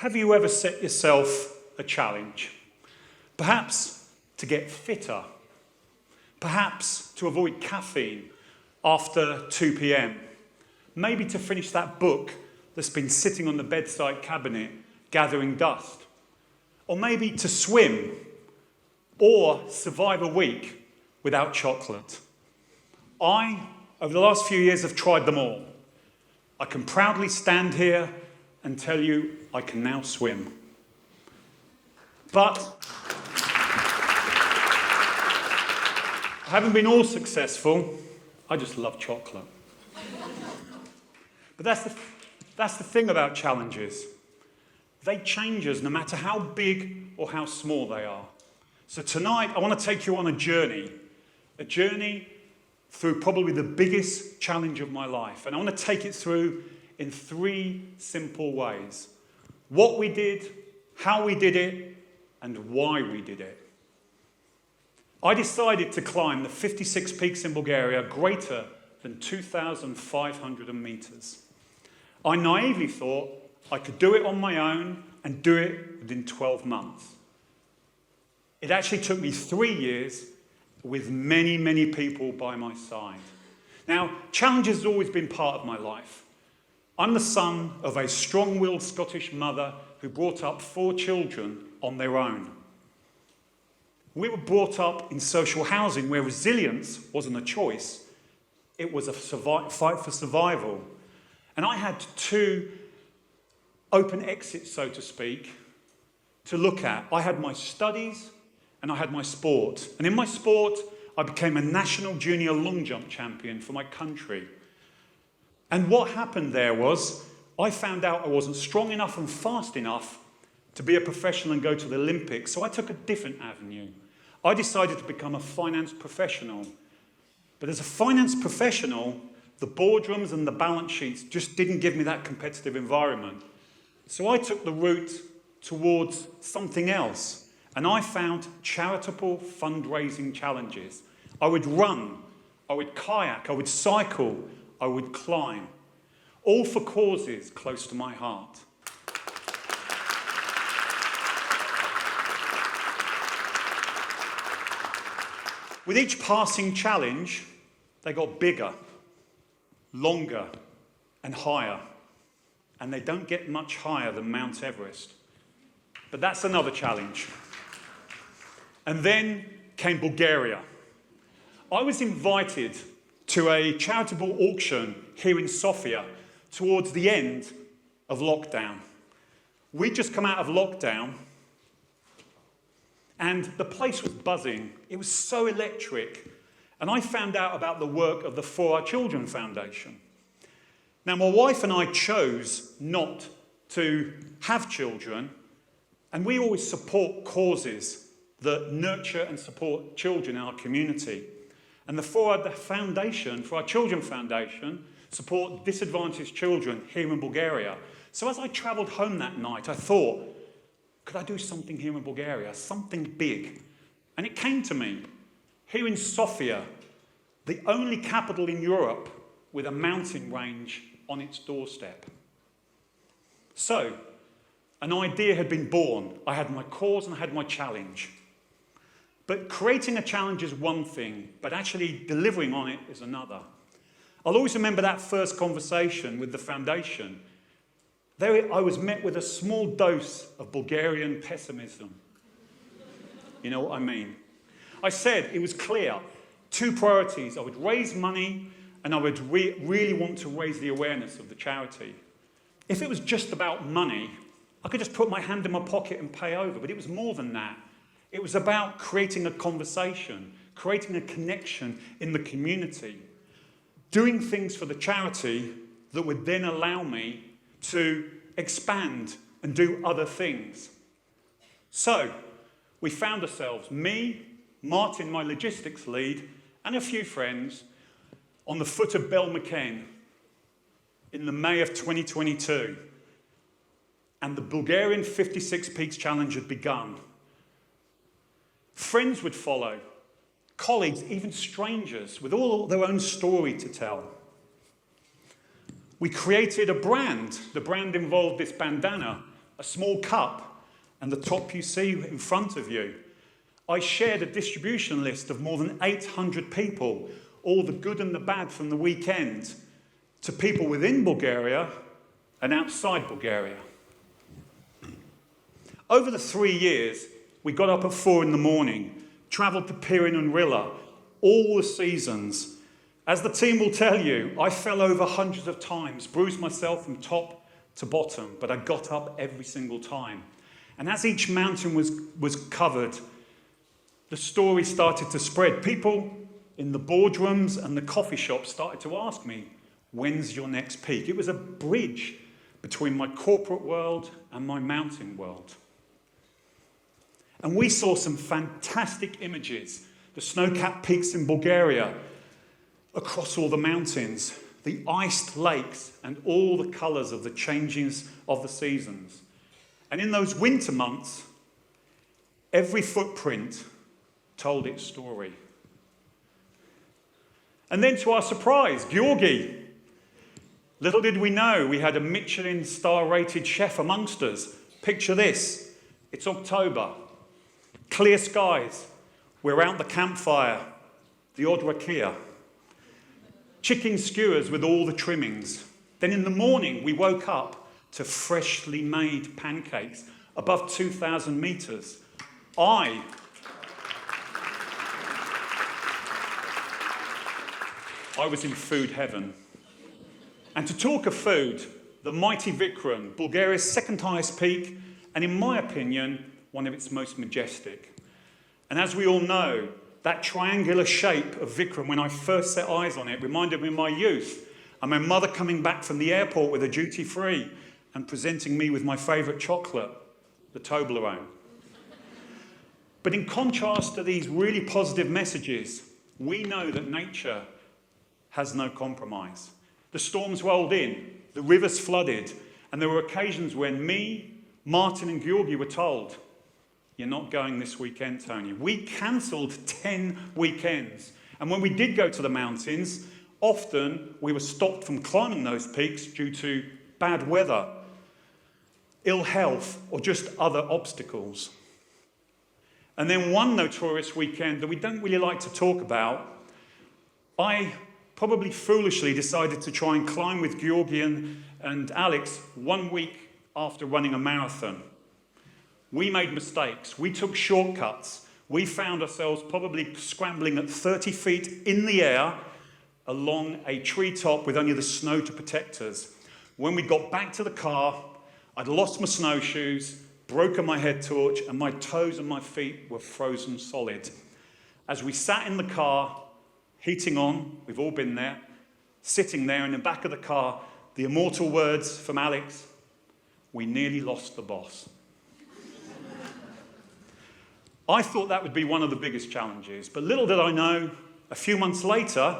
Have you ever set yourself a challenge? Perhaps to get fitter, perhaps to avoid caffeine after 2 p.m, maybe to finish that book that's been sitting on the bedside cabinet gathering dust, or maybe to swim or survive a week without chocolate. I, over the last few years, have tried them all. I can proudly stand here and tell you I can now swim. But I haven't been all successful. I just love chocolate. But that's the thing about challenges. They change us no matter how big or how small they are. So tonight, I want to take you on a journey through probably the biggest challenge of my life. And I want to take it through in 3 simple ways. What we did, how we did it, and why we did it. I decided to climb the 56 peaks in Bulgaria greater than 2,500 meters. I naively thought I could do it on my own and do it within 12 months. It actually took me 3 years with many, many people by my side. Now, challenge has always been part of my life. I'm the son of a strong-willed Scottish mother who brought up 4 children on their own. We were brought up in social housing where resilience wasn't a choice. It was a fight for survival. And I had 2 open exits, so to speak, to look at. I had my studies and I had my sport. And in my sport, I became a national junior long jump champion for my country. And what happened there was, I found out I wasn't strong enough and fast enough to be a professional and go to the Olympics, so I took a different avenue. I decided to become a finance professional. But as a finance professional, the boardrooms and the balance sheets just didn't give me that competitive environment. So I took the route towards something else, and I found charitable fundraising challenges. I would run, I would kayak, I would cycle, I would climb, all for causes close to my heart. With each passing challenge, they got bigger, longer, and higher. And they don't get much higher than Mount Everest. But that's another challenge. And then came Bulgaria. I was invited to a charitable auction here in Sofia towards the end of lockdown. We'd just come out of lockdown, and the place was buzzing. It was so electric. And I found out about the work of the For Our Children Foundation. Now, my wife and I chose not to have children, and we always support causes that nurture and support children in our community. And the For Our Children Foundation support disadvantaged children here in Bulgaria. So as I travelled home that night, I thought, could I do something here in Bulgaria, something big? And it came to me, here in Sofia, the only capital in Europe with a mountain range on its doorstep. So, an idea had been born. I had my cause and I had my challenge. But creating a challenge is one thing, but actually delivering on it is another. I'll always remember that first conversation with the foundation. There I was met with a small dose of Bulgarian pessimism. You know what I mean? I said it was clear. 2 priorities. I would raise money and I would really want to raise the awareness of the charity. If it was just about money, I could just put my hand in my pocket and pay over, but it was more than that. It was about creating a conversation, creating a connection in the community, doing things for the charity that would then allow me to expand and do other things. So, we found ourselves, me, Martin, my logistics lead, and a few friends, on the foot of Belmeken in the May of 2022. And the Bulgarian 56 Peaks Challenge had begun. Friends would follow, colleagues, even strangers, with all their own story to tell. We created a brand. The brand involved this bandana a small cup, and the top you see in front of you. I shared a distribution list of more than 800 people, all the good and the bad from the weekend, to people within Bulgaria and outside Bulgaria. Over the 3 years, we got up at 4 in the morning, travelled to Pirin and Rilla, all the seasons. As the team will tell you, I fell over hundreds of times, bruised myself from top to bottom, but I got up every single time. And as each mountain was covered, the story started to spread. People in the boardrooms and the coffee shops started to ask me, when's your next peak? It was a bridge between my corporate world and my mountain world. And we saw some fantastic images, the snow-capped peaks in Bulgaria, across all the mountains, the iced lakes, and all the colours of the changes of the seasons. And in those winter months, every footprint told its story. And then to our surprise, Georgi. Little did we know we had a Michelin star-rated chef amongst us. Picture this. It's October. Clear skies. We're out the campfire. The odd rakia. Chicken skewers with all the trimmings. Then in the morning, we woke up to freshly made pancakes above 2,000 metres. I was in food heaven. And to talk of food, the mighty Vikram, Bulgaria's second highest peak, and in my opinion, one of its most majestic. And as we all know, that triangular shape of Vikram, when I first set eyes on it, reminded me of my youth and my mother coming back from the airport with a duty-free and presenting me with my favourite chocolate, the Toblerone. But in contrast to these really positive messages, we know that nature has no compromise. The storms rolled in, the rivers flooded, and there were occasions when me, Martin and Georgi were told, you're not going this weekend, Tony. We cancelled 10 weekends. And when we did go to the mountains, often we were stopped from climbing those peaks due to bad weather, ill health, or just other obstacles. And then one notorious weekend that we don't really like to talk about, I probably foolishly decided to try and climb with Georgi and Alex 1 week after running a marathon. We made mistakes. We took shortcuts. We found ourselves probably scrambling at 30 feet in the air along a treetop with only the snow to protect us. When we got back to the car, I'd lost my snowshoes, broken my head torch, and my toes and my feet were frozen solid. As we sat in the car, heating on, we've all been there, sitting there in the back of the car, the immortal words from Alex, we nearly lost the boss. I thought that would be one of the biggest challenges, but little did I know, a few months later,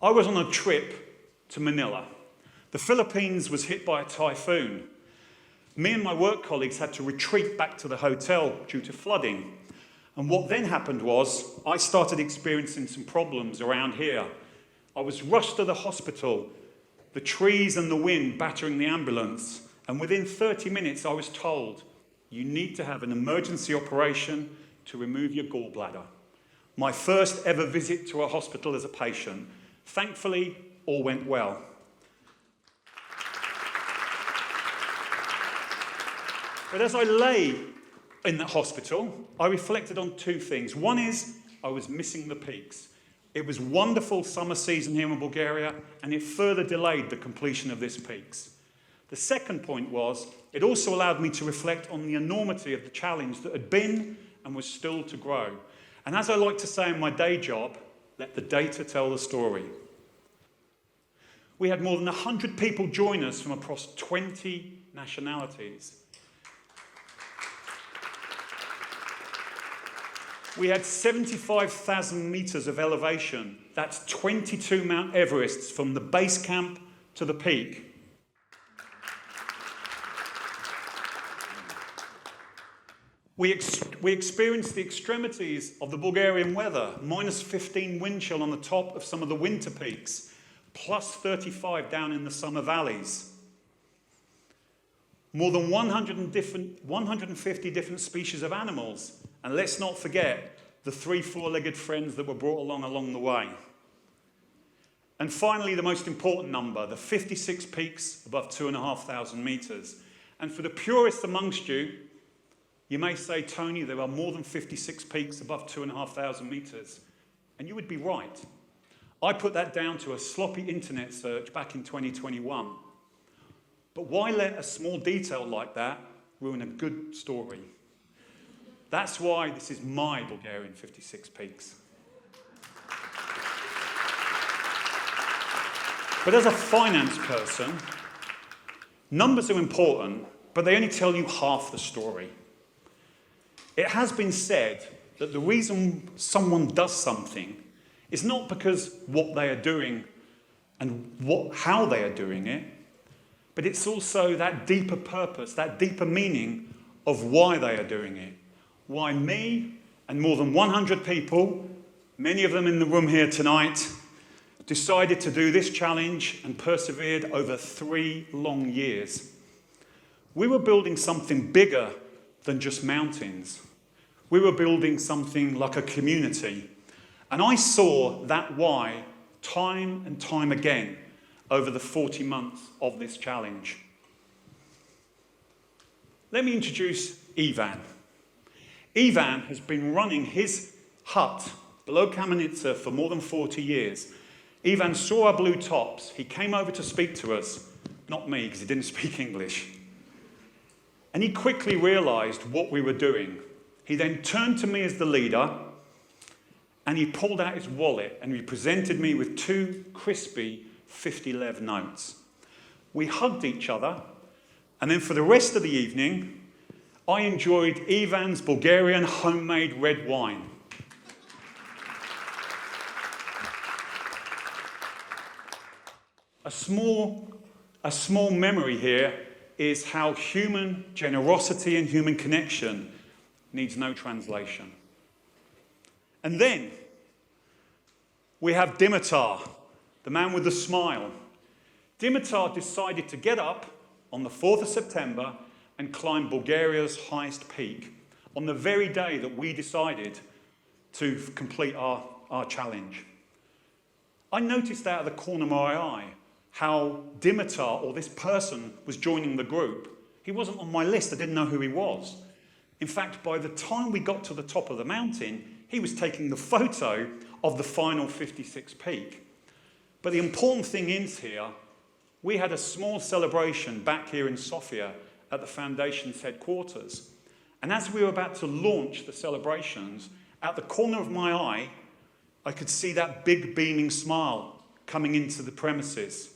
I was on a trip to Manila. The Philippines was hit by a typhoon. Me and my work colleagues had to retreat back to the hotel due to flooding. And what then happened was, I started experiencing some problems around here. I was rushed to the hospital, the trees and the wind battering the ambulance, and within 30 minutes I was told, you need to have an emergency operation to remove your gallbladder. My first ever visit to a hospital as a patient. Thankfully, all went well. But as I lay in that hospital, I reflected on two things. One is, I was missing the peaks. It was wonderful summer season here in Bulgaria, and it further delayed the completion of this peaks. The second point was, it also allowed me to reflect on the enormity of the challenge that had been and was still to grow. And as I like to say in my day job, let the data tell the story. We had more than 100 people join us from across 20 nationalities. We had 75,000 metres of elevation. That's 22 Mount Everests from the base camp to the peak. We experienced the extremities of the Bulgarian weather, minus 15 wind chill on the top of some of the winter peaks, plus 35 down in the summer valleys. more than 150 different species of animals. And let's not forget the 3 four-legged friends that were brought along the way. And finally, the most important number, the 56 peaks above 2,500 meters. And for the purists amongst you, you may say, Tony, there are more than 56 peaks above 2,500 meters. And you would be right. I put that down to a sloppy internet search back in 2021. But why let a small detail like that ruin a good story? That's why this is my Bulgarian 56 peaks. But as a finance person, numbers are important, but they only tell you half the story. It has been said that the reason someone does something is not because what they are doing and how they are doing it, but it's also that deeper purpose, that deeper meaning of why they are doing it. Why me and more than 100 people, many of them in the room here tonight, decided to do this challenge and persevered over 3 long years. We were building something bigger than just mountains. We were building something like a community. And I saw that why time and time again over the 40 months of this challenge. Let me introduce Ivan. Ivan has been running his hut below Kamenica for more than 40 years. Ivan saw our blue tops. He came over to speak to us. Not me, because he didn't speak English. And he quickly realized what we were doing. He then turned to me as the leader, and he pulled out his wallet, and he presented me with 2 crispy 50 lev notes. We hugged each other, and then for the rest of the evening, I enjoyed Ivan's Bulgarian homemade red wine. A small memory here is how human generosity and human connection needs no translation. And then we have Dimitar, the man with the smile. Dimitar decided to get up on the 4th of September and climb Bulgaria's highest peak on the very day that we decided to complete our challenge. I noticed out of the corner of my eye how Dimitar, or this person, was joining the group. He wasn't on my list. I didn't know who he was. In fact, by the time we got to the top of the mountain, he was taking the photo of the final 56 peak. But the important thing is here, we had a small celebration back here in Sofia at the Foundation's headquarters. And as we were about to launch the celebrations, at the corner of my eye, I could see that big beaming smile coming into the premises.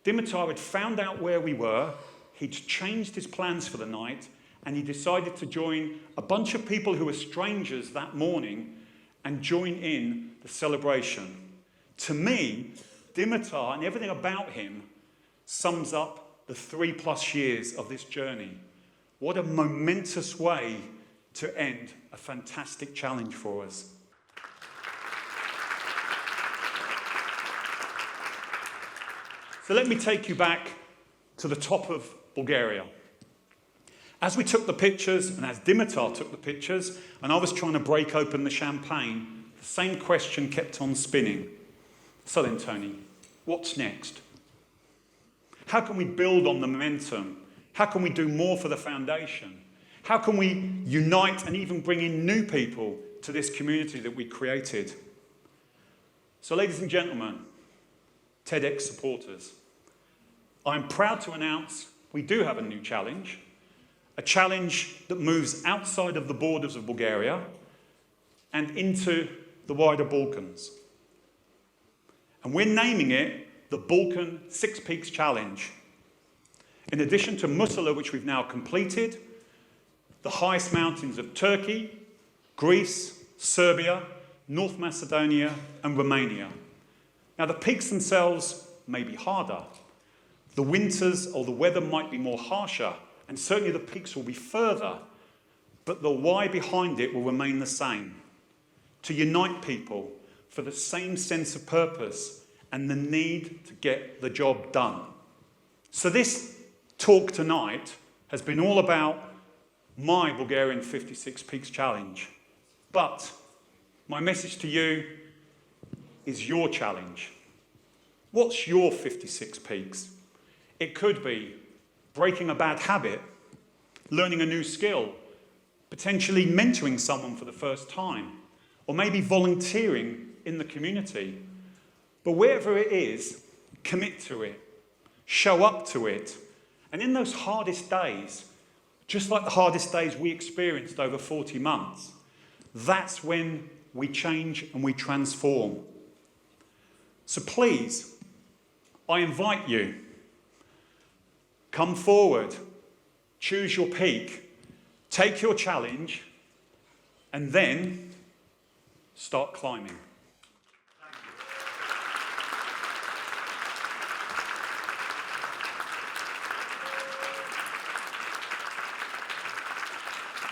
Dimitar had found out where we were, he'd changed his plans for the night, and he decided to join a bunch of people who were strangers that morning and join in the celebration. To me, Dimitar and everything about him sums up the 3+ years of this journey. What a momentous way to end a fantastic challenge for us. So let me take you back to the top of Bulgaria. As we took the pictures, and as Dimitar took the pictures, and I was trying to break open the champagne, the same question kept on spinning. So then, Tony, what's next? How can we build on the momentum? How can we do more for the foundation? How can we unite and even bring in new people to this community that we created? So, ladies and gentlemen, TEDx supporters, I'm proud to announce we do have a new challenge, a challenge that moves outside of the borders of Bulgaria and into the wider Balkans. And we're naming it the Balkan 6 Peaks Challenge. In addition to Musala, which we've now completed, the highest mountains of Turkey, Greece, Serbia, North Macedonia, and Romania. Now, the peaks themselves may be harder. The winters or the weather might be more harsher, and certainly the peaks will be further, but the why behind it will remain the same. To unite people for the same sense of purpose and the need to get the job done. So this talk tonight has been all about my Bulgarian 56 Peaks Challenge. But my message to you is your challenge. What's your 56 peaks? It could be breaking a bad habit, learning a new skill, potentially mentoring someone for the first time, or maybe volunteering in the community. But wherever it is, commit to it, show up to it. And in those hardest days, just like the hardest days we experienced over 40 months, that's when we change and we transform. So please, I invite you, come forward, choose your peak, take your challenge, and then start climbing.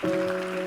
Thank you.